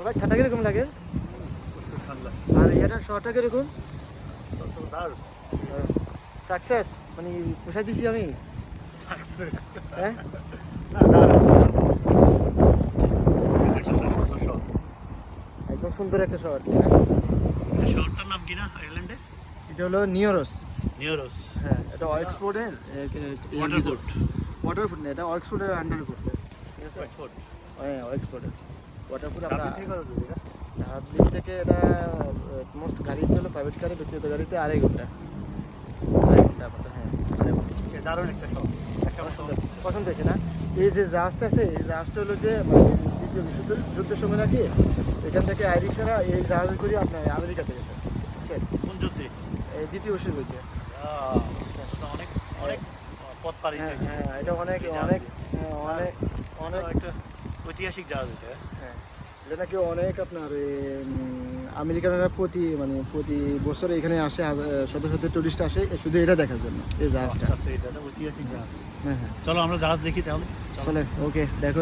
ভাই ঠান্ডা কিরকম লাগে? আর এটা শহরটা কিরকম? সাকসেস মানে পোষাই দিছি আমি। হ্যাঁ একদম সুন্দর একটা শহর। শহরটার নাম কি না আয়ারল্যান্ডে? এটা হলো নিওরস। নিওরস। হ্যাঁ এটা অক্সফোর্ডের ওয়াটারফুট না, এটা অক্সফোর্ডের আন্ডারে পড়ছে। ঠিক আছে হ্যাঁ অক্সফোর্ডের ওয়াটারফুট। আমরা ডাবলিন থেকে এটা মোস্ট গাড়িতে হলো প্রাইভেট গাড়ি, ব্যক্তিগত গাড়িতে 2.5 ঘন্টা। 2.5 ঘন্টা মতো। হ্যাঁ 2.5 ঘন্টা। দারুণ একটা শহর। পছন্দ হয়েছে না? এই যে জাহাজটা আছে, এই জাহাজটা হলো যে মানে দ্বিতীয় বিশ্বযুদ্ধের সময় নাকি এখান থেকে আইরিশরা এই জাহাজ করে আপনার আমেরিকাতে গেছে। বুঝছেন? কোন যুদ্ধে? এই দ্বিতীয় বিশ্বযুদ্ধে। অনেক অনেক পথ পাড়ি হ্যাঁ দিয়েছে। হ্যাঁ এটা অনেক অনেক অনেক অনেক একটা ঐতিহাসিক জাহাজ এটা। হ্যাঁ এটা নাকি অনেক আপনার আমেরিকানরা প্রতি বছর এখানে আসে, শত শত টুরিস্ট আসে শুধু এটা দেখার জন্য, এই জাহাজটা। আচ্ছা এটা ঐতিহাসিক জাহাজ। হ্যাঁ হ্যাঁ চলো আমরা জাহাজ দেখি তাহলে। চলে, ওকে দেখো।